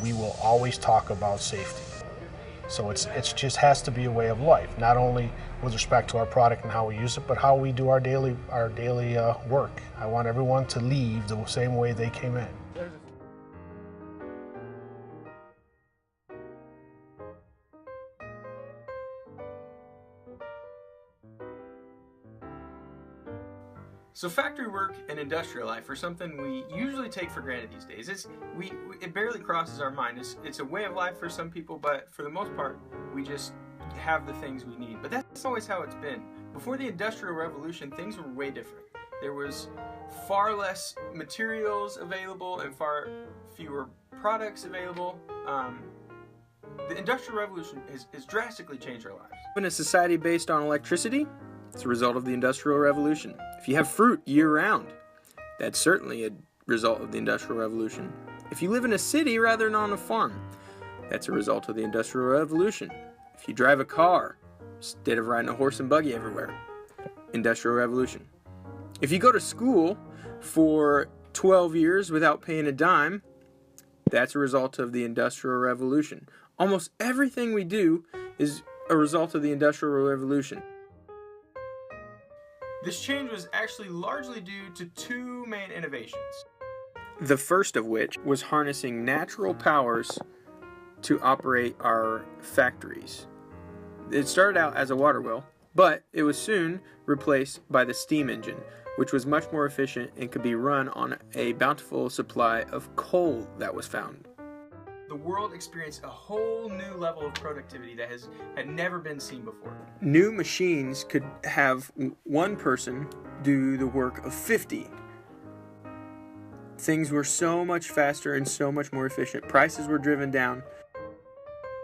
we will always talk about safety. So it's just has to be a way of life, not only with respect to our product and how we use it, but how we do our daily work. I want everyone to leave the same way they came in. So factory work and industrial life are something we usually take for granted these days. It barely crosses our mind. It's a way of life for some people, but for the most part, we just have the things we need. But that's always how it's been. Before the Industrial Revolution, things were way different. There was far less materials available and far fewer products available. The Industrial Revolution has drastically changed our lives. In a society based on electricity, it's a result of the Industrial Revolution. If you have fruit year-round, that's certainly a result of the Industrial Revolution. If you live in a city rather than on a farm, that's a result of the Industrial Revolution. If you drive a car instead of riding a horse and buggy everywhere, Industrial Revolution. If you go to school for 12 years without paying a dime, that's a result of the Industrial Revolution. Almost everything we do is a result of the Industrial Revolution. This change was actually largely due to two main innovations. The first of which was harnessing natural powers to operate our factories. It started out as a water wheel, but it was soon replaced by the steam engine, which was much more efficient and could be run on a bountiful supply of coal that was found. The world experienced a whole new level of productivity that had never been seen before. New machines could have one person do the work of 50. Things were so much faster and so much more efficient. Prices were driven down.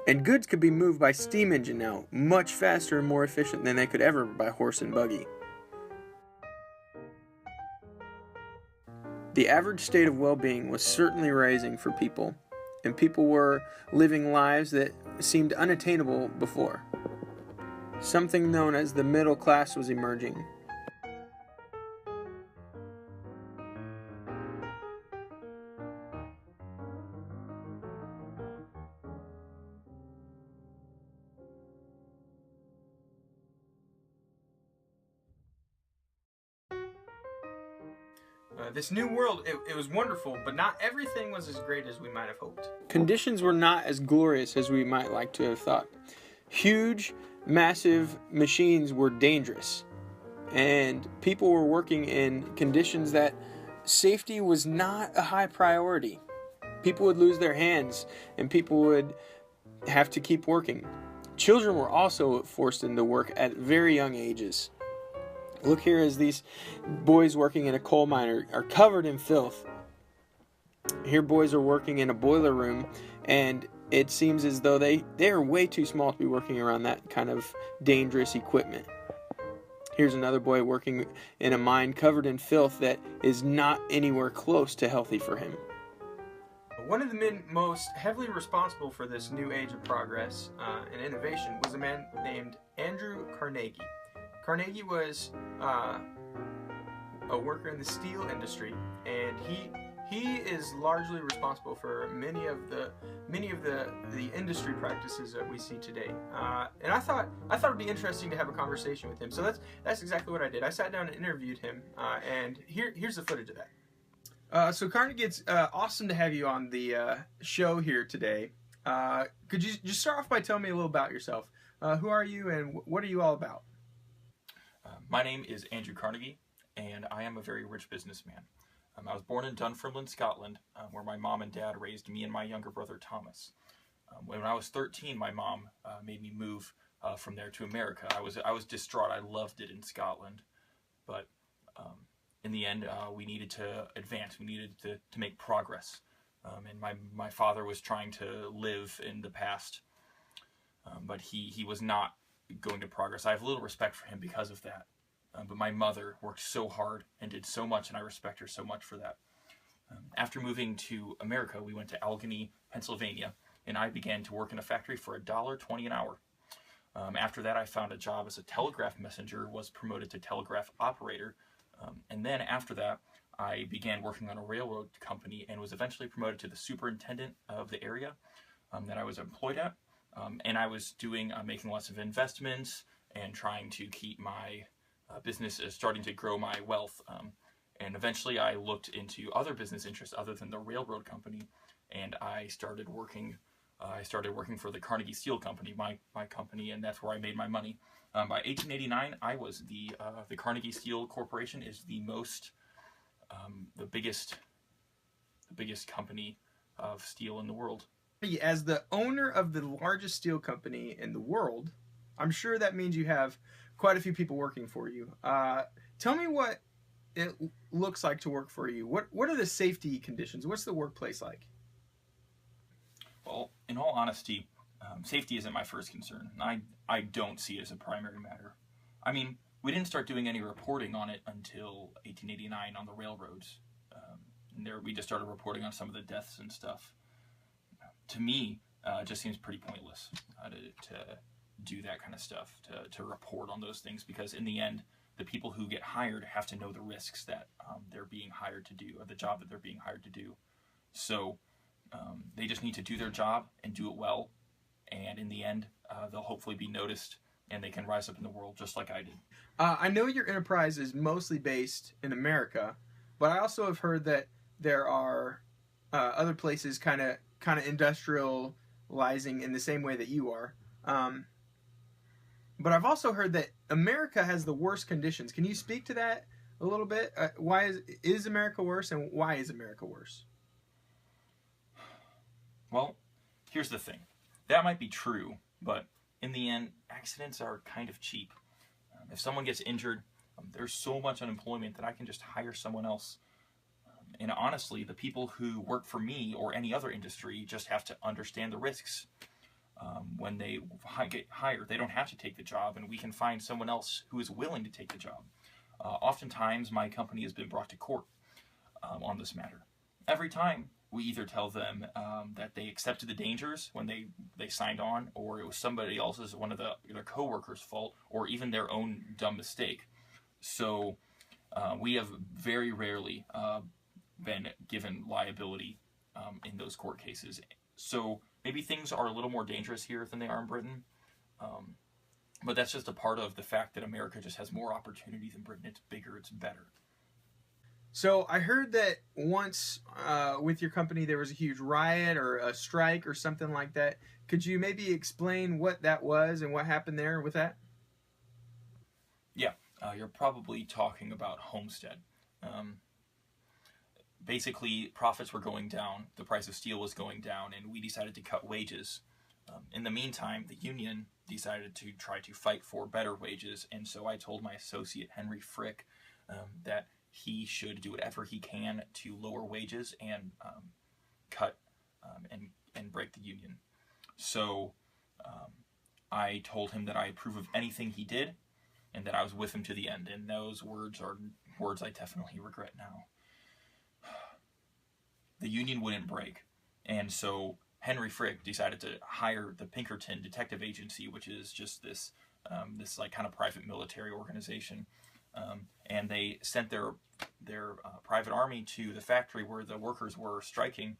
And goods could be moved by steam engine now, much faster and more efficient than they could ever by horse and buggy. The average state of well-being was certainly rising for people, and people were living lives that seemed unattainable before. Something known as the middle class was emerging. This new world, it was wonderful, but not everything was as great as we might have hoped. Conditions were not as glorious as we might like to have thought. Huge, massive machines were dangerous, and people were working in conditions that safety was not a high priority. People would lose their hands, and people would have to keep working. Children were also forced into work at very young ages. Look here as these boys working in a coal mine are covered in filth. Here boys are working in a boiler room, and it seems as though they are way too small to be working around that kind of dangerous equipment. Here's another boy working in a mine covered in filth that is not anywhere close to healthy for him. One of the men most heavily responsible for this new age of progress and innovation was a man named Andrew Carnegie. Carnegie was a worker in the steel industry, and he is largely responsible for many of the industry practices that we see today. And I thought it'd be interesting to have a conversation with him. So that's exactly what I did. I sat down and interviewed him, and here's the footage of that. So Carnegie, it's awesome to have you on the show here today. Could you just start off by telling me a little about yourself? Who are you, and what are you all about? My name is Andrew Carnegie, and I am a very rich businessman. I was born in Dunfermline, Scotland, where my mom and dad raised me and my younger brother Thomas. When I was 13, my mom made me move from there to America. I was distraught. I loved it in Scotland, but in the end, we needed to advance. We needed to make progress, and my father was trying to live in the past, but he was not going to progress. I have little respect for him because of that. But my mother worked so hard and did so much, and I respect her so much for that. After moving to America, we went to Allegheny, Pennsylvania, and I began to work in a factory for $1.20 an hour. After that, I found a job as a telegraph messenger, was promoted to telegraph operator, and then after that, I began working on a railroad company and was eventually promoted to the superintendent of the area that I was employed at. And I was making lots of investments and trying to keep my business starting to grow my wealth. And eventually I looked into other business interests other than the railroad company, and I started working for the Carnegie Steel Company, my company, and that's where I made my money. By 1889, I was the Carnegie Steel Corporation is the biggest company of steel in the world. As the owner of the largest steel company in the world, I'm sure that means you have quite a few people working for you. Tell me what it looks like to work for you. What are the safety conditions? What's the workplace like? Well, in all honesty, safety isn't my first concern. I don't see it as a primary matter. I mean, we didn't start doing any reporting on it until 1889 on the railroads. And there we just started reporting on some of the deaths and stuff. To me, it just seems pretty pointless to do that kind of stuff, to report on those things, because in the end, the people who get hired have to know the risks that they're being hired to do, or the job that they're being hired to do. So they just need to do their job and do it well, and in the end, they'll hopefully be noticed, and they can rise up in the world just like I did. I know your enterprise is mostly based in America, but I also have heard that there are other places kind of industrializing in the same way that you are. But I've also heard that America has the worst conditions. Can you speak to that a little bit? Why is America worse, and why is America worse? Well, here's the thing. That might be true, but in the end, accidents are kind of cheap. If someone gets injured, there's so much unemployment that I can just hire someone else. And honestly, the people who work for me or any other industry just have to understand the risks. When they get hired, they don't have to take the job, and we can find someone else who is willing to take the job. Oftentimes, my company has been brought to court on this matter. Every time, we either tell them that they accepted the dangers when they signed on, or it was somebody else's, one of their coworkers' fault, or even their own dumb mistake. So we have very rarely been given liability in those court cases. So maybe things are a little more dangerous here than they are in Britain. But that's just a part of the fact that America just has more opportunity than Britain. It's bigger, it's better. So I heard that once with your company there was a huge riot or a strike or something like that. Could you maybe explain what that was and what happened there with that? Yeah, you're probably talking about Homestead. Basically, profits were going down, the price of steel was going down, and we decided to cut wages. In the meantime, the union decided to try to fight for better wages, and so I told my associate, Henry Frick, that he should do whatever he can to lower wages and cut and break the union. So I told him that I approve of anything he did, and that I was with him to the end, and those words are words I definitely regret now. The union wouldn't break, and so Henry Frick decided to hire the Pinkerton Detective Agency, which is just this like kind of private military organization, and they sent their private army to the factory where the workers were striking,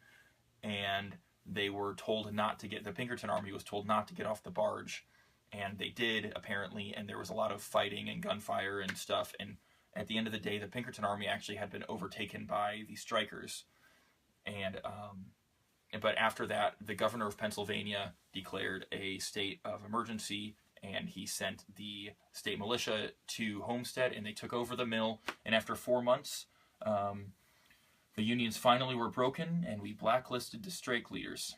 and they were told not to get. The Pinkerton army was told not to get off the barge, and they did apparently, and there was a lot of fighting and gunfire and stuff, and at the end of the day, the Pinkerton army actually had been overtaken by the strikers. But after that, the governor of Pennsylvania declared a state of emergency, and he sent the state militia to Homestead, and they took over the mill. And after 4 months, the unions finally were broken, and we blacklisted the strike leaders.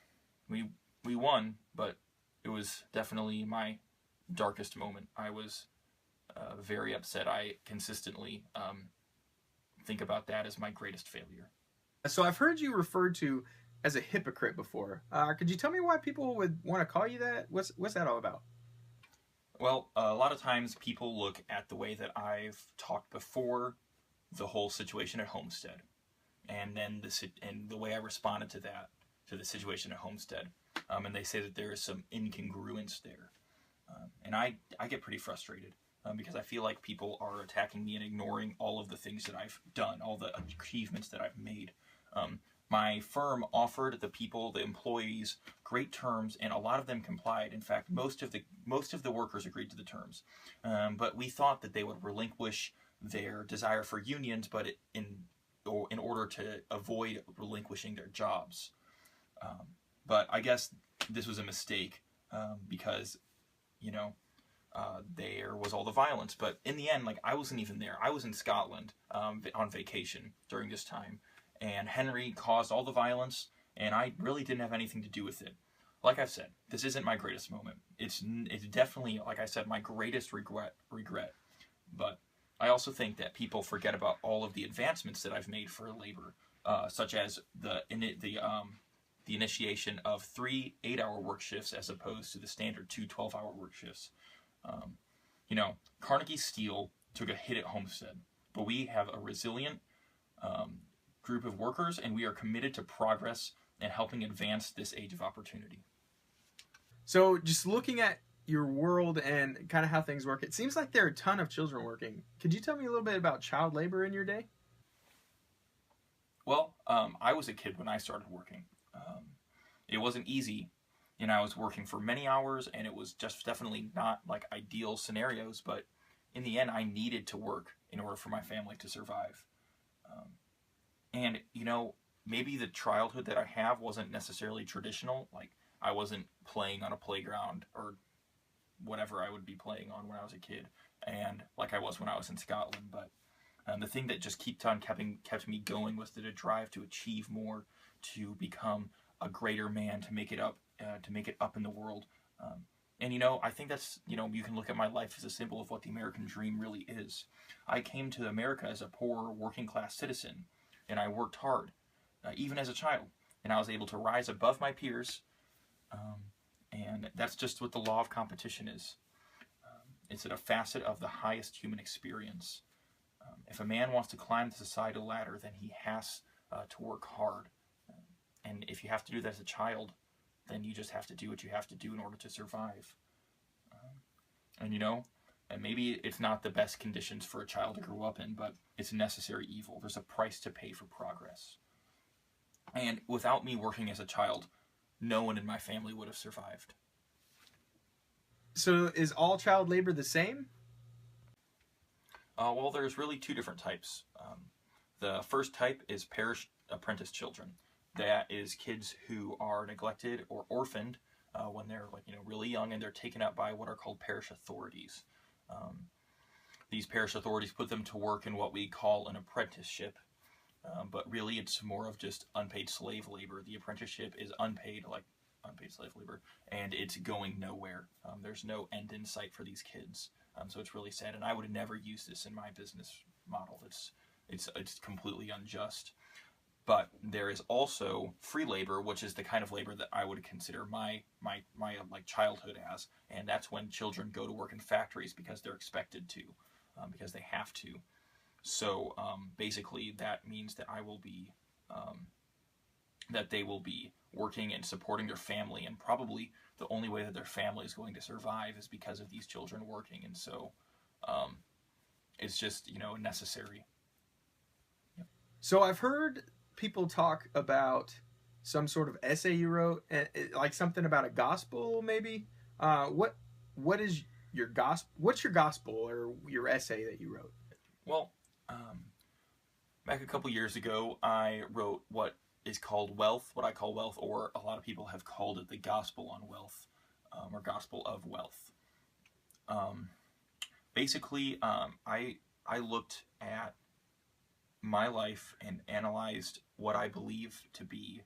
We won, but it was definitely my darkest moment. I was very upset. I consistently think about that as my greatest failure. So I've heard you referred to as a hypocrite before. Could you tell me why people would want to call you that? What's that all about? Well, a lot of times people look at the way that I've talked before the whole situation at Homestead, and then the way I responded to the situation at Homestead, and they say that there is some incongruence there, and I get pretty frustrated. because I feel like people are attacking me and ignoring all of the things that I've done, all the achievements that I've made. My firm offered the people, the employees, great terms, and a lot of them complied. In fact, most of the workers agreed to the terms. But we thought that they would relinquish their desire for unions, but in order to avoid relinquishing their jobs. But I guess this was a mistake because, there was all the violence. But in the end, like, I wasn't even there. I was in Scotland on vacation during this time. And Henry caused all the violence, and I really didn't have anything to do with it. Like I've said, this isn't my greatest moment. It's definitely, like I said, my greatest regret. But I also think that people forget about all of the advancements that I've made for labor, such as the initiation of 3 8-hour work shifts as opposed to the standard 2 12-hour work shifts. Carnegie Steel took a hit at Homestead, but we have a resilient group of workers, and we are committed to progress and helping advance this age of opportunity. So just looking at your world and kind of how things work, it seems like there are a ton of children working. Could you tell me a little bit about child labor in your day? Well, I was a kid when I started working. It wasn't easy, and I was working for many hours, and it was just definitely not like ideal scenarios, but in the end, I needed to work in order for my family to survive. And, maybe the childhood that I have wasn't necessarily traditional. Like, I wasn't playing on a playground or whatever I would be playing on when I was a kid, and like I was when I was in Scotland. But the thing that just kept me going was the drive to achieve more, to become a greater man, to make it up in the world. And I think that's, you can look at my life as a symbol of what the American dream really is. I came to America as a poor working class citizen, and I worked hard, even as a child, and I was able to rise above my peers, and that's just what the law of competition is. It's a facet of the highest human experience. If a man wants to climb the societal ladder, then he has to work hard, and if you have to do that as a child, then you just have to do what you have to do in order to survive. And maybe it's not the best conditions for a child to grow up in, but it's a necessary evil. There's a price to pay for progress. And without me working as a child, no one in my family would have survived. So is all child labor the same? Well, there's really 2 different types. The first type is parish apprentice children. That is kids who are neglected or orphaned when they're really young, and they're taken up by what are called parish authorities. These parish authorities put them to work in what we call an apprenticeship, but really it's more of just unpaid slave labor. The apprenticeship is unpaid slave labor, and it's going nowhere. There's no end in sight for these kids, so it's really sad. And I would never use this in my business model. It's completely unjust. But there is also free labor, which is the kind of labor that I would consider my childhood as, and that's when children go to work in factories because they're expected to, because they have to. So basically, that means that they will be working and supporting their family, and probably the only way that their family is going to survive is because of these children working, and so it's just necessary. Yep. So I've heard people talk about some sort of essay you wrote, like something about a gospel, maybe. What is your gospel? What's your gospel or your essay that you wrote? Well, back a couple years ago, I wrote what is called Wealth, what I call Wealth, or a lot of people have called it the Gospel on Wealth, or Gospel of Wealth. Basically, I looked at my life and analyzed what I believe to be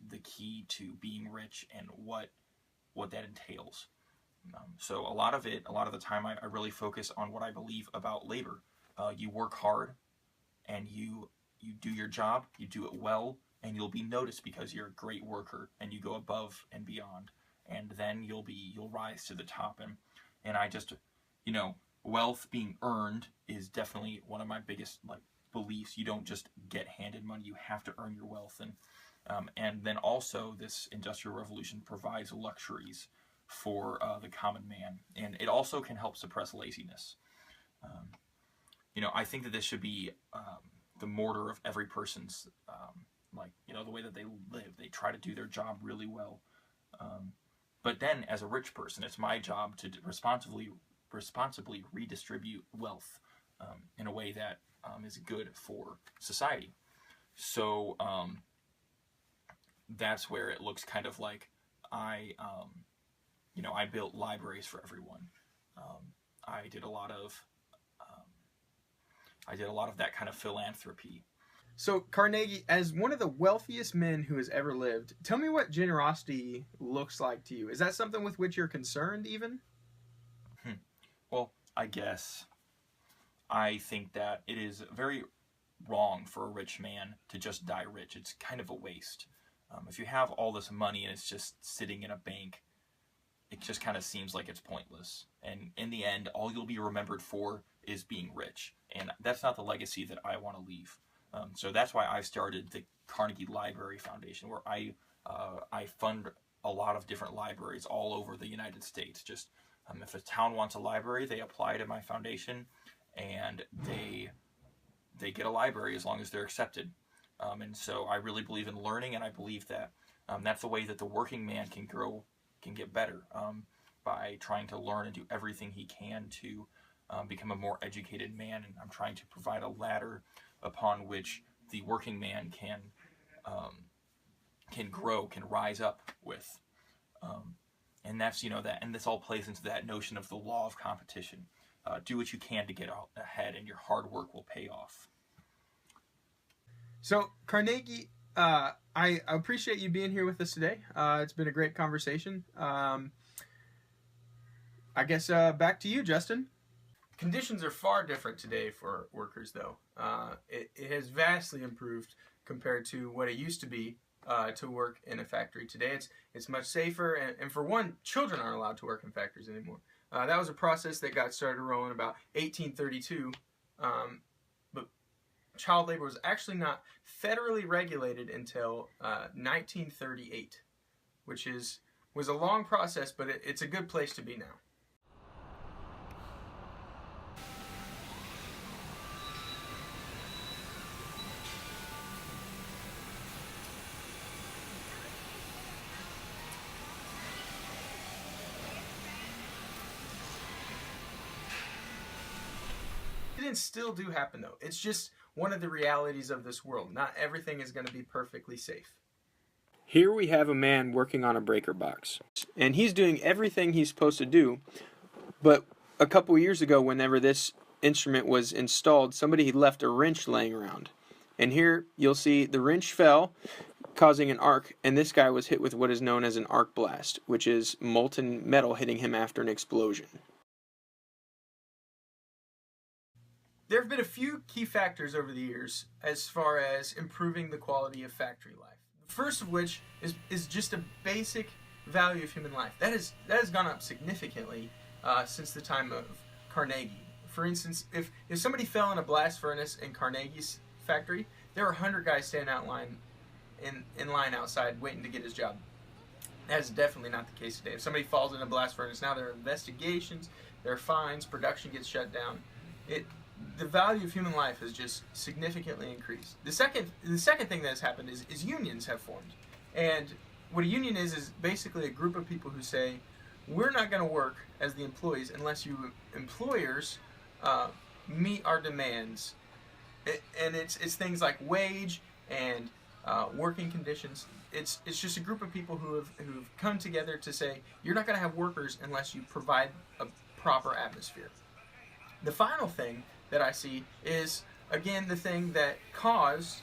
the key to being rich and what that entails. So a lot of the time, I really focus on what I believe about labor. You work hard, and you do your job, you do it well, and you'll be noticed because you're a great worker, and you go above and beyond, and then you'll rise to the top. And I just, wealth being earned is definitely one of my biggest beliefs. You don't just get handed money; you have to earn your wealth. And then also, this industrial revolution provides luxuries for the common man, and it also can help suppress laziness. I think that this should be the mortar of every person's, the way that they live. They try to do their job really well. But then, as a rich person, it's my job to responsibly redistribute wealth in a way that is good for society. So that's where it looks kind of like I built libraries for everyone. I did a lot of that kind of philanthropy. So, Carnegie, as one of the wealthiest men who has ever lived, tell me what generosity looks like to you. Is that something with which you're concerned, even? Well, I guess I think that it is very wrong for a rich man to just die rich. It's kind of a waste. If you have all this money and it's just sitting in a bank, it just kind of seems like it's pointless. And in the end, all you'll be remembered for is being rich. And that's not the legacy that I want to leave. So that's why I've started the Carnegie Library Foundation, where I fund a lot of different libraries all over the United States. Just if a town wants a library, they apply to my foundation, and they get a library as long as they're accepted. And so I really believe in learning, and I believe that that's the way that the working man can grow, can get better, by trying to learn and do everything he can to become a more educated man. And I'm trying to provide a ladder upon which the working man can grow, can rise up with. And that's, and this all plays into that notion of the law of competition. Do what you can to get ahead, and your hard work will pay off. So, Carnegie, I appreciate you being here with us today. It's been a great conversation. I guess back to you, Justin. Conditions are far different today for workers, though. It has vastly improved compared to what it used to be to work in a factory. Today, it's much safer, and for one, children aren't allowed to work in factories anymore. That was a process that got started rolling about 1832, but child labor was actually not federally regulated until 1938, which was a long process, but it's a good place to be now. Accidents still do happen, though. It's just one of the realities of this world. Not everything is going to be perfectly safe. Here we have a man working on a breaker box, and he's doing everything he's supposed to do, but a couple years ago, whenever this instrument was installed, somebody had left a wrench laying around. And here you'll see the wrench fell, causing an arc, and this guy was hit with what is known as an arc blast, which is molten metal hitting him after an explosion. There have been a few key factors over the years as far as improving the quality of factory life. The first of which is just a basic value of human life. That has gone up significantly since the time of Carnegie. For instance, if somebody fell in a blast furnace in Carnegie's factory, there were 100 guys standing in line outside waiting to get his job. That is definitely not the case today. If somebody falls in a blast furnace, now there are investigations, there are fines, production gets shut down. The value of human life has just significantly increased. The second thing that has happened is unions have formed. And what a union is basically a group of people who say, we're not going to work as the employees unless you employers meet our demands. And it's things like wage and working conditions. It's just a group of people who've come together to say, you're not going to have workers unless you provide a proper atmosphere. The final thing that I see is, again, the thing that caused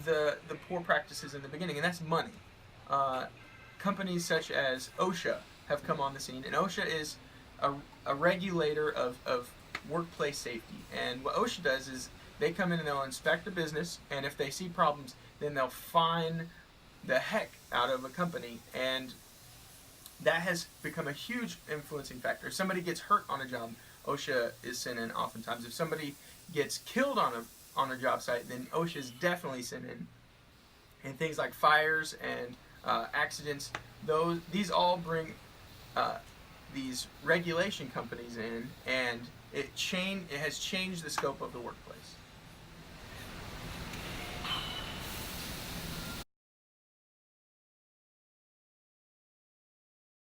the poor practices in the beginning, and that's money. Companies such as OSHA have come on the scene, and OSHA is a regulator of workplace safety. And what OSHA does is they come in and they'll inspect the business, and if they see problems, then they'll fine the heck out of a company, and that has become a huge influencing factor. If somebody gets hurt on a job, OSHA is sent in oftentimes. If somebody gets killed on a job site, then OSHA is definitely sent in. And things like fires and accidents, these all bring these regulation companies in, and it has changed the scope of the workplace.